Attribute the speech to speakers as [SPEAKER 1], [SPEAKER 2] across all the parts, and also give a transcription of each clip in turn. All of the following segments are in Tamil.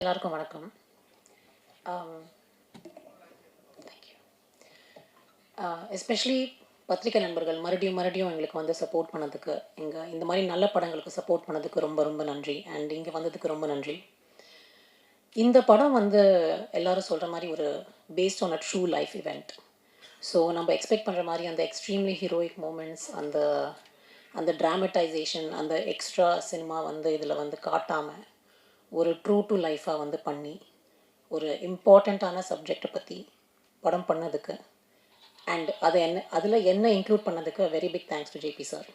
[SPEAKER 1] எல்லாருக்கும் வணக்கம். தேங்க்யூ. எஸ்பெஷலி பத்திரிகை நண்பர்கள் மறுபடியும் எங்களுக்கு வந்து சப்போர்ட் பண்ணதுக்கு, இந்த மாதிரி நல்ல படங்களுக்கு சப்போர்ட் பண்ணதுக்கு ரொம்ப ரொம்ப நன்றி. அண்ட் இங்கே வந்ததுக்கு ரொம்ப நன்றி. இந்த படம் வந்து எல்லாரும் சொல்கிற மாதிரி ஒரு based on a true life event. So நம்ம எக்ஸ்பெக்ட் பண்ணுற மாதிரி அந்த எக்ஸ்ட்ரீம்லி ஹீரோயிக் மூமெண்ட்ஸ், அந்த ட்ராமடைசேஷன், அந்த எக்ஸ்ட்ரா சினிமா வந்து இதில் வந்து காட்டாமல் ஒரு ட்ரூ டு லைஃபாக வந்து பண்ணி ஒரு இம்பார்ட்டண்ட்டான சப்ஜெக்டை பற்றி படம் பண்ணதுக்கு அண்ட் அதில் என்ன இன்க்ளூட் பண்ணதுக்கு very big thanks to JP sir.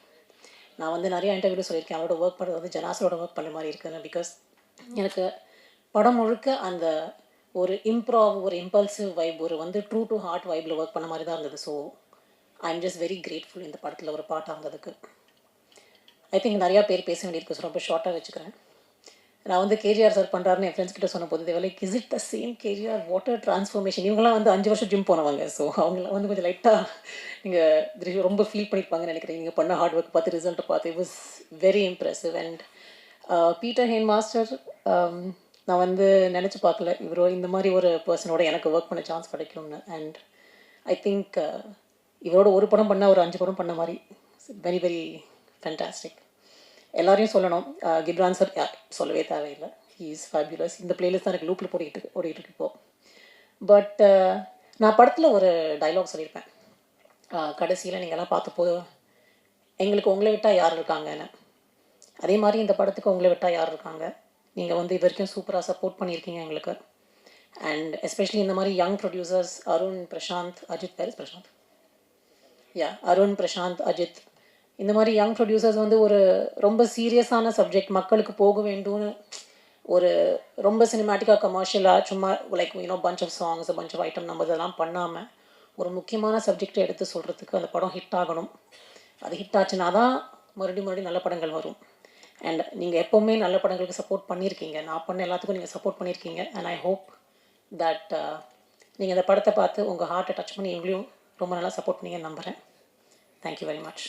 [SPEAKER 1] நான் வந்து நிறையா இன்டர்வியூ சொல்லியிருக்கேன், அவரோட ஒர்க் பண்ணுறது வந்து ஜனாஸோட ஒர்க் பண்ண மாதிரி இருக்குன்னு. பிகாஸ் எனக்கு படம் முழுக்க அந்த ஒரு ஒரு இம்பல்சிவ் வைப், ஒரு வந்து ட்ரூ டு ஹார்ட் வைப்பில் ஒர்க் பண்ண மாதிரி தான் இருந்தது. So I am just very grateful இந்த படத்தில் ஒரு பாட்டாக இருந்ததுக்கு. ஐ திங்க் நிறையா பேர் பேச வேண்டியிருக்கு, ஸோ ரொம்ப ஷார்ட்டாக வச்சுக்கிறேன். நான் வந்து கேஜிஆர் சார் பண்ணுறாருன்னு என் ஃப்ரெண்ட்ஸ் கிட்ட சொன்ன போது like is it the same KGR, water transformation. இவங்களாம் வந்து 5 வருஷம் ஜிம் போனவங்க. ஸோ அவங்கள வந்து கொஞ்சம் லைட்டாக நீங்கள் ரொம்ப ஃபீல் பண்ணியிருப்பாங்கன்னு நினைக்கிறேன். நீங்கள் பண்ண ஹார்ட் ஒர்க் பார்த்து, ரிசல்ட்டை பார்த்து. It was very impressive. And Peter Hein master, நான் வந்து நினச்சி பார்க்கல இவரோ இந்த மாதிரி ஒரு பர்சனோட எனக்கு ஒர்க் பண்ண சான்ஸ் கிடைக்கும்னு. அண்ட் ஐ திங்க் இவரோட ஒரு படம் பண்ணால் ஒரு 5 படம் பண்ண மாதிரி. Very very fantastic. எல்லாரையும் சொல்லணும். கிப்ரான் சார் சொல்லவே தேவையில்லை, ஹீ இஸ் ஃபேபியுலஸ். இந்த பிளேலிஸ்ட் தான் எனக்கு லூப்பில் ஓடிட்டு இருக்கு இப்போது. பட் நான் படத்தில் ஒரு டைலாக் சொல்லியிருப்பேன். கடைசியில் நீங்கள்லாம் பார்த்தப்போ எங்களுக்கு உங்களை விட்டால் யார் இருக்காங்கன்னு. அதே மாதிரி இந்த படத்துக்கு உங்களை விட்டால் யார் இருக்காங்க. நீங்கள் வந்து இது வரைக்கும் சூப்பராக சப்போர்ட் பண்ணியிருக்கீங்க எங்களுக்கு. அண்ட் எஸ்பெஷலி இந்த மாதிரி யங் ப்ரொடியூசர்ஸ் அருண், பிரசாந்த், அஜித். பேர் பிரசாந்த், அருண், பிரசாந்த், அஜித், இந்த மாதிரி யங் ப்ரொடியூசர்ஸ் வந்து ஒரு ரொம்ப சீரியஸான சப்ஜெக்ட் மக்களுக்கு போக வேண்டும்னு ஒரு ரொம்ப சினிமேட்டிக்காக கமர்ஷியலாக சும்மா like punch of songs, punch of item நம்ம இதெல்லாம் பண்ணாமல் ஒரு முக்கியமான சப்ஜெக்டை எடுத்து சொல்கிறதுக்கு அந்த படம் ஹிட் ஆகணும். அது ஹிட் ஆச்சுன்னா தான் மறுபடியும் நல்ல படங்கள் வரும். அண்ட் நீங்கள் எப்போவுமே நல்ல படங்களுக்கு சப்போர்ட் பண்ணியிருக்கீங்க. நான் பண்ண எல்லாத்துக்கும் நீங்கள் சப்போர்ட் பண்ணியிருக்கீங்க. அண்ட் ஐ ஹோப் தட் நீங்கள் இந்த படத்தை பார்த்து உங்கள் ஹார்ட்டை டச் பண்ணி எங்களையும் ரொம்ப நல்லா சப்போர்ட் பண்ணீங்கன்னு நம்புகிறேன். Thank you very much.